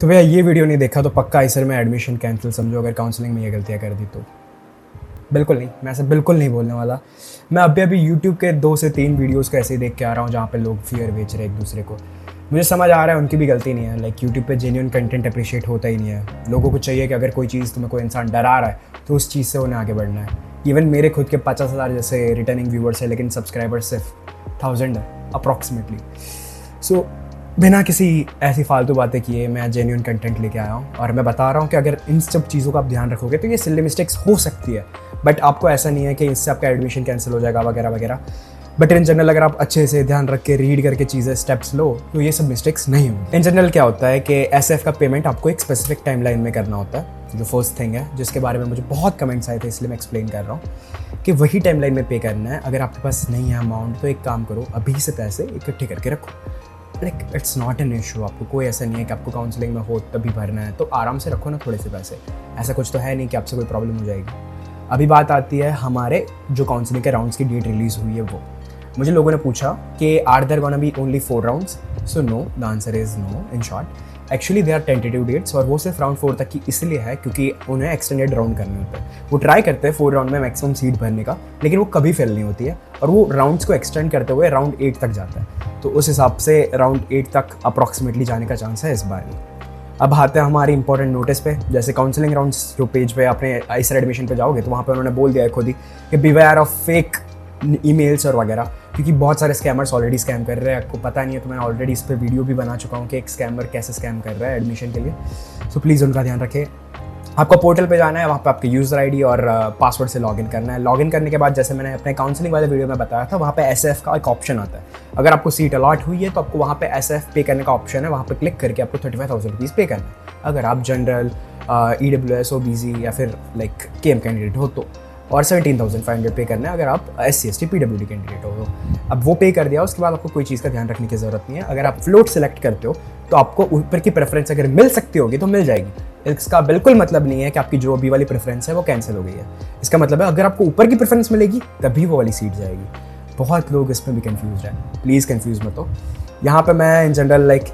तो भैया ये वीडियो नहीं देखा तो पक्का इस में एडमिशन कैंसिल समझो, अगर काउंसलिंग में ये गलतियाँ कर दी तो। बिल्कुल नहीं, मैं ऐसा बिल्कुल नहीं बोलने वाला। मैं अभी यूट्यूब के 2 से 3 वीडियोस को ऐसे ही देख के आ रहा हूँ जहाँ पे लोग फियर बेच रहे हैं एक दूसरे को। मुझे समझ आ रहा है उनकी भी गलती नहीं है। लाइक यूट्यूब पे जेन्युइन कंटेंट अप्रिशिएट होता ही नहीं है। लोगों को चाहिए कि अगर कोई चीज़ तुम्हें कोई इंसान डरा रहा है तो उस चीज़ से उन्हें आगे बढ़ना है। इवन मेरे खुद के 50,000 जैसे रिटर्निंग व्यूवर्स है, लेकिन सब्सक्राइबर सिर्फ 1000 है अप्रॉक्सीमेटली। सो बिना किसी ऐसी फालतू बातें किए मैं जेन्युइन कंटेंट लेके आया हूँ और मैं बता रहा हूँ कि अगर इन सब चीज़ों का आप ध्यान रखोगे तो ये सिली मिस्टेक्स हो सकती है, बट आपको ऐसा नहीं है कि इससे आपका एडमिशन कैंसिल हो जाएगा वगैरह वगैरह। बट इन जनरल अगर आप अच्छे से ध्यान रख के रीड करके चीज़ें स्टेप्स लो तो ये सब मिस्टेक्स नहीं होंगी। इन जनरल क्या होता है कि SF का पेमेंट आपको एक स्पेसिफिक टाइमलाइन में करना होता है, जो फर्स्ट थिंग है जिसके बारे में मुझे बहुत कमेंट्स आए थे, इसलिए मैं एक्सप्लेन कर रहा हूँ कि वही टाइमलाइन में पे करना है। अगर आपके पास नहीं है अमाउंट तो एक काम करो, अभी से पैसे इकट्ठे करके रखो। Like it's not an issue. आपको कोई ऐसा नहीं है कि आपको काउंसलिंग में हो तभी भरना है, तो आराम से रखो ना थोड़े से पैसे। ऐसा कुछ तो है नहीं कि आपसे कोई प्रॉब्लम हो जाएगी। अभी बात आती है हमारे जो काउंसलिंग के राउंड्स की डेट रिलीज़ हुई है वो। मुझे लोगों ने पूछा कि are there gonna be only 4 rounds? So no, the answer is no. In short actually they are tentative dates, और वो सिर्फ राउंड 4 तक की इसलिए है क्योंकि उन्हें एक्सटेंडेड राउंड करने होते हैं। वो ट्राई करते हैं 4 राउंड में मैक्सिमम सीट भरने का, लेकिन वो कभी फेल नहीं होती है और वो राउंड्स को एक्सटेंड करते हुए राउंड 8 तक जाता है। तो उस हिसाब से राउंड 8 तक अप्रॉक्सीमेटली जाने का चांस है इस बार भी। अब आते हैं हमारी इंपॉर्टेंट नोटिस पे। जैसे काउंसलिंग राउंड्स जो पेज पे अपने आइसर एडमिशन पे जाओगे तो वहाँ पे उन्होंने बोल दिया है खुद ही कि बीवेयर ऑफ फेक ईमेल्स और वगैरह, क्योंकि बहुत सारे स्कैमर्स ऑलरेडी स्कैम कर रहे हैं। आपको पता नहीं है तो मैं ऑलरेडी इस पर वीडियो भी बना चुका हूँ कि एक स्कैमर कैसे स्कैम कर रहा है एडमिशन के लिए। सो प्लीज़ उनका ध्यान रखें। आपको पोर्टल पे जाना है, वहाँ पे आपके यूज़र आईडी और पासवर्ड से लॉगिन करना है। लॉगिन करने के बाद जैसे मैंने अपने काउंसलिंग वाले वीडियो में बताया था, वहाँ पे SF का एक ऑप्शन आता है। अगर आपको सीट अलॉट हुई है तो आपको वहाँ पे SF पे करने का ऑप्शन है। वहाँ पे क्लिक करके आपको 35,000 रुपीज़ पे करना है। अगर आप जनरल, EWS, OBC या फिर लाइक KM कैंडिडेट हो तो, और 17,500 पे करना है अगर आप SC ST PWD कैंडिडेट हो तो। अब वो पे कर दिया, उसके बाद आपको कोई चीज़ का ध्यान रखने की ज़रूरत नहीं है। अगर आप फ्लोट सेलेक्ट करते हो तो आपको ऊपर की प्रेफरेंस अगर मिल सकती होगी तो मिल जाएगी। इसका बिल्कुल मतलब नहीं है कि आपकी जो अभी वाली प्रेफरेंस है वो कैंसिल हो गई है। इसका मतलब है अगर आपको ऊपर की प्रेफरेंस मिलेगी तभी वो वाली सीट जाएगी। बहुत लोग इसमें भी कन्फ्यूज हैं, प्लीज़ कन्फ्यूज़ मत हो। यहाँ पर मैं इन जनरल लाइक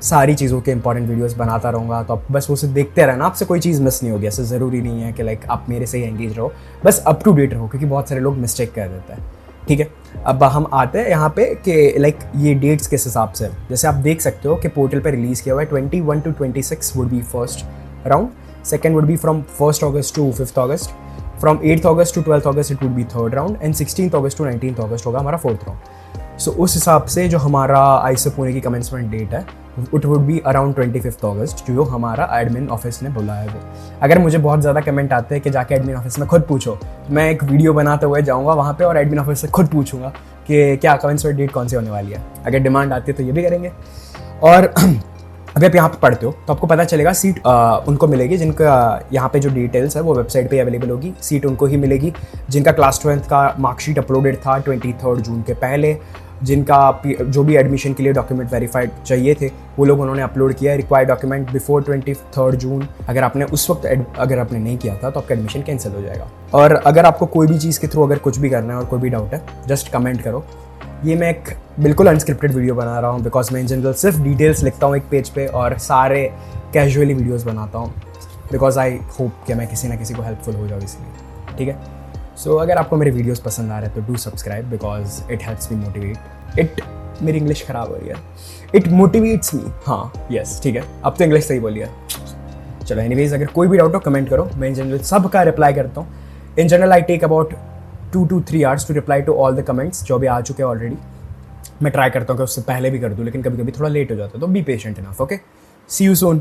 सारी चीज़ों के इंपॉर्टेंट वीडियोस बनाता रहूँगा, तो आप बस वो से देखते रहना, आपसे कोई चीज़ मिस नहीं होगी। ऐसा ज़रूरी नहीं है कि लाइक आप मेरे से ही एंगेज रहो, बस अप टू डेट रहो, क्योंकि बहुत सारे लोग मिस्टेक कर देते हैं। ठीक है, अब हम आते हैं यहाँ पे कि लाइक ये डेट्स किस हिसाब से। जैसे आप देख सकते हो कि पोर्टल पे रिलीज़ किया हुआ है 21 to 26 would be first round, second would be from 1st August to 5th August, from 8th August to 12th August it would be 3rd round, and 16th August to 19th August होगा हमारा 4th round. सो उस हिसाब से जो हमारा Eicher Pune की commencement date है it would be around 25th August, जो हमारा एडमिन ऑफिस ने बोला है वो। अगर मुझे बहुत ज़्यादा कमेंट आते हैं कि जाके एडमिन ऑफिस में खुद पूछो, तो मैं एक वीडियो बनाते हुए जाऊँगा वहाँ पे और एडमिन ऑफिस से खुद पूछूंगा कि क्या कमेंसमेंट डेट कौन सी होने वाली है। अगर डिमांड आती है तो ये भी करेंगे। और अभी आप यहाँ पे पढ़ते हो तो आपको पता चलेगा सीट उनको मिलेगी जिनका यहाँ पे जो डिटेल्स है वो वेबसाइट पे अवेलेबल होगी। सीट उनको ही मिलेगी जिनका क्लास 12th का मार्कशीट अपलोडेड था 23 जून के पहले, जिनका जो भी एडमिशन के लिए डॉक्यूमेंट वेरीफाइड चाहिए थे वो लोग उन्होंने अपलोड किया है। रिक्वायर्ड डॉक्यूमेंट बिफोर 23 जून। अगर आपने उस वक्त अगर आपने नहीं किया था तो आपका एडमिशन कैंसिल हो जाएगा। और अगर आपको कोई भी चीज़ के थ्रू अगर कुछ भी करना है और कोई भी डाउट है जस्ट कमेंट करो। ये मैं एक बिल्कुल अनस्क्रिप्टेड वीडियो बना रहा हूँ बिकॉज मैं इन जनरल सिर्फ डिटेल्स लिखता हूँ एक पेज पे और सारे कैजुअली वीडियोस बनाता हूँ बिकॉज आई होप कि मैं किसी ना किसी को हेल्पफुल हो जाऊँ इसलिए। ठीक है, सो अगर आपको मेरे वीडियोस पसंद आ रहे हैं तो do subscribe because it helps me motivate it. मेरी इंग्लिश ख़राब हो रही है, इट मोटिवेट्स मी। हाँ यस ठीक है, अब तो इंग्लिश सही बोली है। चलो एनीवेज, अगर कोई भी डाउट हो कमेंट करो, मैं इन जनरल सबका रिप्लाई करता हूँ। In general I take about 2 to 3 hours to reply to all the comments जो भी आ चुके हैं ऑलरेडी। मैं ट्राई करता हूँ कि उससे पहले भी कर दूँ, लेकिन कभी कभी थोड़ा लेट हो जाता है, तो be patient enough. Okay, see you soon.